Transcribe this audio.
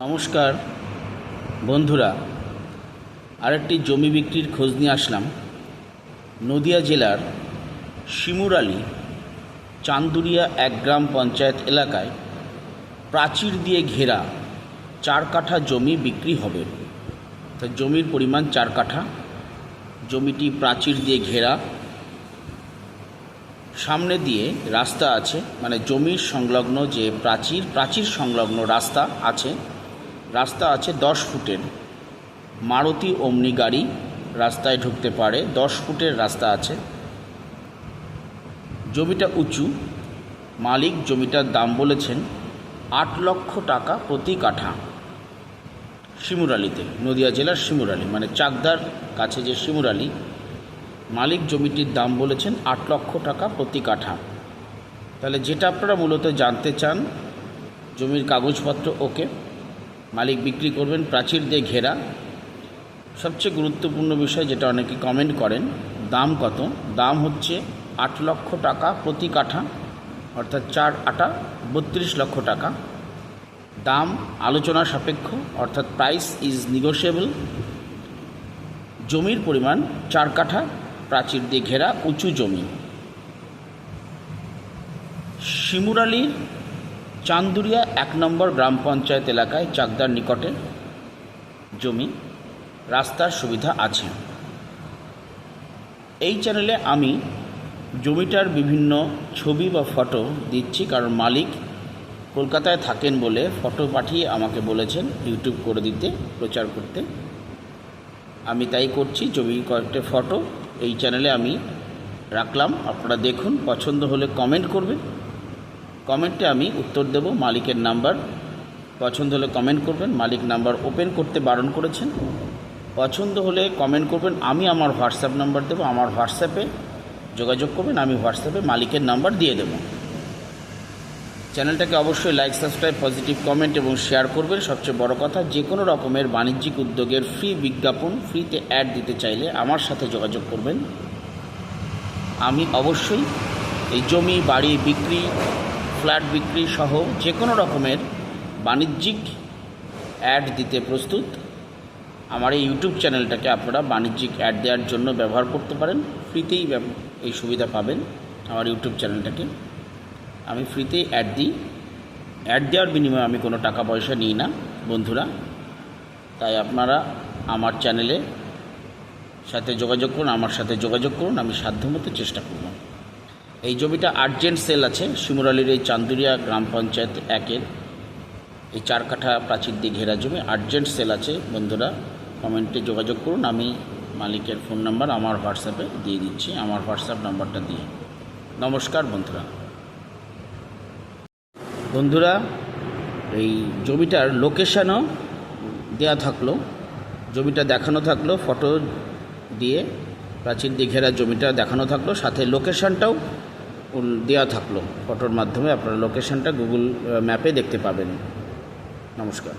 নমস্কার বন্ধুরা, আরেকটি জমি বিক্রির খোঁজ নিয়ে আসলাম। নদিয়া জেলার শিমুরালী চান্দুরিয়া 1 গ্রাম পঞ্চায়েত এলাকায় প্রাচীর দিয়ে ঘেরা 4 কাঠা জমি বিক্রি হবে। তা জমির পরিমাণ 4 কাঠা। জমিটি প্রাচীর দিয়ে ঘেরা, সামনে দিয়ে রাস্তা আছে, মানে জমির সংলগ্ন যে প্রাচীর সংলগ্ন রাস্তা আছে 10 ফুটের। মারুতি ওমনি গাড়ি রাস্তায় ঢুকতে পারে, 10 ফুটের রাস্তা আছে। জমিটা উঁচু। মালিক জমিটার দাম বলেছেন 8 লক্ষ টাকা প্রতি কাঠা। শিমুরালীতে, নদিয়া জেলার শিমুরালী, মানে চাকদার কাছে যে শিমুরালী, মালিক জমিটির দাম বলেছেন 8 লক্ষ টাকা প্রতি কাঠা। তাহলে যেটা আপনারা মূলত জানতে চান, জমির কাগজপত্র ওকে, মালিক বিক্রি করবেন প্রাচীর দিয়ে ঘেরা। সবচেয়ে গুরুত্বপূর্ণ বিষয় যেটা অনেকে কমেন্ট করেন, দাম কত? দাম হচ্ছে 8 লক্ষ টাকা প্রতি কাঠা, অর্থাৎ 4 আটা 32 লক্ষ টাকা। দাম আলোচনা সাপেক্ষ, অর্থাৎ প্রাইস ইজ নেগোশিয়েবল। জমির পরিমাণ 4 কাঠা, প্রাচীর দিয়ে ঘেরা উঁচু জমি। শিমুরালীর চান্দুরিয়া 1 নম্বর গ্রাম পঞ্চায়েত এলাকায়, চাকদার নিকটে জমি, রাস্তার সুবিধা আছে। এই চ্যানেলে আমি জমিটার বিভিন্ন ছবি বা ফটো দিচ্ছি, কারণ মালিক কলকাতায় থাকেন বলে ফটো পাঠিয়ে আমাকে বলেছেন ইউটিউব করে দিতে, প্রচার করতে। আমি তাই করছি। জমির কয়েকটা ফটো এই চ্যানেলে আমি রাখলাম, আপনারা দেখুন। পছন্দ হলে কমেন্ট করবেন, কমেন্টে আমি উত্তর দেব। মালিকের নাম্বার, পছন্দ হলে কমেন্ট করবেন। মালিক নাম্বার ওপেন করতে বারণ করেছেন। পছন্দ হলে কমেন্ট করবেন, আমি আমার হোয়াটসঅ্যাপ নাম্বার দেব, আমার হোয়াটসঅ্যাপে যোগাযোগ করবেন, আমি হোয়াটসঅ্যাপে মালিকের নাম্বার দিয়ে দেব। চ্যানেলটাকে অবশ্যই লাইক, সাবস্ক্রাইব, পজিটিভ কমেন্ট এবং শেয়ার করবেন। সবচেয়ে বড় কথা, যে কোনো রকমের বাণিজ্যিক উদ্যোগের ফ্রি বিজ্ঞাপন, ফ্রিতে অ্যাড দিতে চাইলে আমার সাথে যোগাযোগ করবেন। আমি অবশ্যই এই জমি, বাড়ি বিক্রি, ফ্ল্যাট বিক্রি সহ যে কোনো রকমের বাণিজ্যিক অ্যাড দিতে প্রস্তুত। আমার এই ইউটিউব চ্যানেলটাকে আপনারা বাণিজ্যিক অ্যাড দেওয়ার জন্য ব্যবহার করতে পারেন। ফ্রিতেই এই সুবিধা পাবেন। আমার ইউটিউব চ্যানেলটাকে আমি ফ্রিতেই অ্যাড দিই। অ্যাড দেওয়ার বিনিময়ে আমি কোনো টাকা পয়সা নিই না বন্ধুরা। তাই আপনারা আমার চ্যানেলে সাথে যোগাযোগ করুন, আমার সাথে যোগাযোগ করুন, আমি সাধ্যমতো চেষ্টা করব। এই জমিটা আর্জেন্ট সেল আছে। শিমুরালীর এই চান্দুরিয়া গ্রাম পঞ্চায়েত 1-এর এই 4 কাঠা প্রাচীর দিয়ে ঘেরা জমি আর্জেন্ট সেল আছে বন্ধুরা। কমেন্টে যোগাযোগ করুন। আমি মালিকের ফোন নাম্বার আমার হোয়াটসঅ্যাপে দিয়ে দিচ্ছি, আমার হোয়াটসঅ্যাপ নাম্বারটা দিয়ে। নমস্কার বন্ধুরা, এই জমিটার লোকেশানও দেওয়া থাকলো, জমিটা দেখানো থাকলো, ফটো দিয়ে প্রাচীর দিয়ে ঘেরা জমিটা দেখানো থাকলো, সাথে লোকেশানটাও দেওয়া থাকলো। ফটোর মাধ্যমে আপনারা লোকেশানটা গুগল ম্যাপে দেখতে পাবেন। নমস্কার।